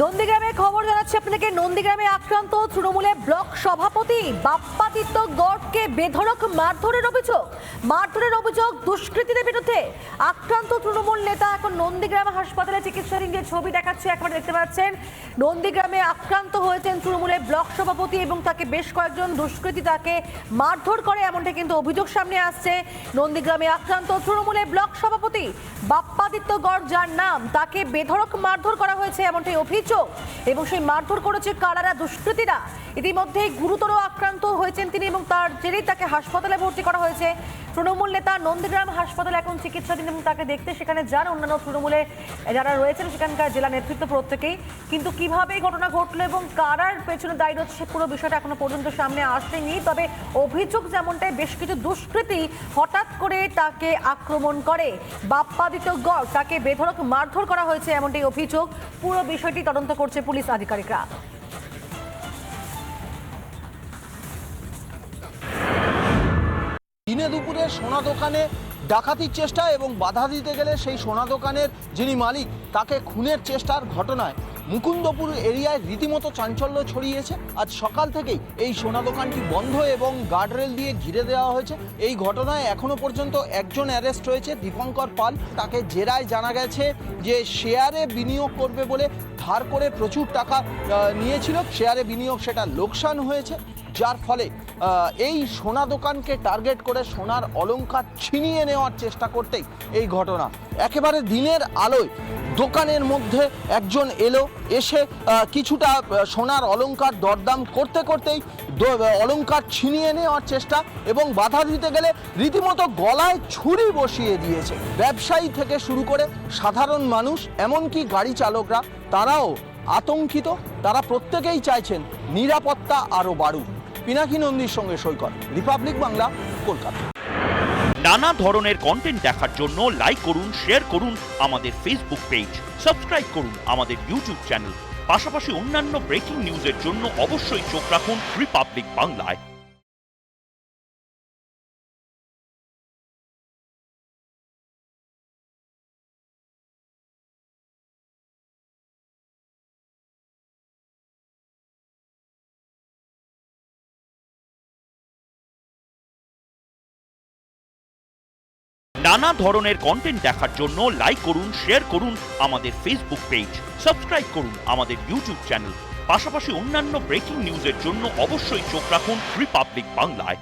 নন্দীগ্রামে খবর জানাচ্ছি আপনাকে। নন্দীগ্রামে আক্রান্ত তৃণমূলের ব্লক সভাপতি বাপ্পাদিত্য গড়কে বেধড়ক মারধরের অভিযোগ দুষ্কৃতীদের বিরুদ্ধে। আক্রান্ত তৃণমূল নেতা এখন নন্দীগ্রাম হাসপাতালে চিকিৎসাধীন। যে ছবি দেখাচ্ছে একবার দেখতে পাচ্ছেন, নন্দীগ্রামে আক্রান্ত হয়েছেন তৃণমূলের ব্লক সভাপতি এবং তাকে বেশ কয়েকজন দুষ্কৃতী তাকে মারধর করে, এমনটা কিন্তু অভিযোগ সামনে আসছে। নন্দীগ্রামে আক্রান্ত তৃণমূলের ব্লক সভাপতি বাপ্পাদিত্য গড়, যার নাম, তাকে বেধড়ক মারধর করা হয়েছে এমনটাই অভিযোগ। এবং সেই মারধর করেছে কারারা, দুষ্কৃতীরা। ইতিমধ্যে গুরুতর আক্রান্ত হয়েছেন তিনি এবং তার জেরেই তাকে হাসপাতালে ভর্তি করা হয়েছে। তৃণমূল নেতা নন্দীগ্রাম হাসপাতালে এখন চিকিৎসাধীন এবং তাকে দেখতে সেখানে যান অন্যান্য তৃণমূলে যারা রয়েছেন সেখানকার জেলা নেতৃত্ব প্রত্যেকেই। কিন্তু কিভাবে এই ঘটনা ঘটলো এবং কারার পেছনে দায়ী রয়েছে পুরো বিষয়টা এখনো পর্যন্ত সামনে আসেনি। তবে অভিযোগ যেমনটাই, বেশ কিছু দুষ্কৃতী হঠাৎ করে তাকে আক্রমণ করে। বাপ্পাদিত্য গড়, তাকে বেধড়ক মারধর করা হয়েছে এমনটাই অভিযোগ। পুরো বিষয়টি তদন্ত করছে পুলিশ আধিকারিকরা। দিনে দুপুরে সোনা দোকানে ডাকাতির চেষ্টা এবং বাধা দিতে গেলে সেই সোনা দোকানের যিনি মালিক তাকে খুনের চেষ্টার ঘটনায় মুকুন্দপুর এরিয়ায় রীতিমতো চাঞ্চল্য ছড়িয়েছে। আজ সকাল থেকেই এই সোনা দোকানটি বন্ধ এবং গার্ডরেল দিয়ে ঘিরে দেওয়া হয়েছে। এই ঘটনায় এখনো পর্যন্ত একজন অ্যারেস্ট হয়েছে, দীপঙ্কর পাল। তাকে জেরায় জানা গেছে যে শেয়ারে বিনিয়োগ করবে বলে ধার করে প্রচুর টাকা নিয়েছিল। শেয়ারে বিনিয়োগ সেটা লোকসান হয়েছে, যার ফলে এই সোনা দোকানকে টার্গেট করে সোনার অলংকার ছিনিয়ে নেওয়ার চেষ্টা করতেই এই ঘটনা। একেবারে দিনের আলোয় দোকানের মধ্যে একজন এলো, এসে কিছুটা সোনার অলংকার দরদাম করতে করতেই অলংকার ছিনিয়ে নেওয়ার চেষ্টা এবং বাধা দিতে গেলে রীতিমতো গলায় ছুরি বসিয়ে দিয়েছে। ব্যবসায়ী থেকে শুরু করে সাধারণ মানুষ, এমনকি গাড়ি চালকরা, তারাও আতঙ্কিত। তারা প্রত্যেকেই চাইছেন নিরাপত্তা আরও বাড়ুক। পিনাকি নন্দীর সঙ্গে সৈকত, রিপাবলিক বাংলা, কলকাতা। নানা ধরনের কন্টেন্ট দেখার জন্য লাইক করুন, শেয়ার করুন আমাদের ফেসবুক পেজ, সাবস্ক্রাইব করুন আমাদের ইউটিউব চ্যানেল। পাশাপাশি অন্যান্য ব্রেকিং নিউজের জন্য অবশ্যই চোখ রাখুন রিপাবলিক বাংলায়। নানা ধরনের কন্টেন্ট দেখার জন্য লাইক করুন, শেয়ার করুন আমাদের ফেসবুক পেজ, সাবস্ক্রাইব করুন আমাদের ইউটিউব চ্যানেল। পাশাপাশি অন্যান্য ব্রেকিং নিউজের জন্য অবশ্যই চোখ রাখুন রিপাবলিক বাংলায়।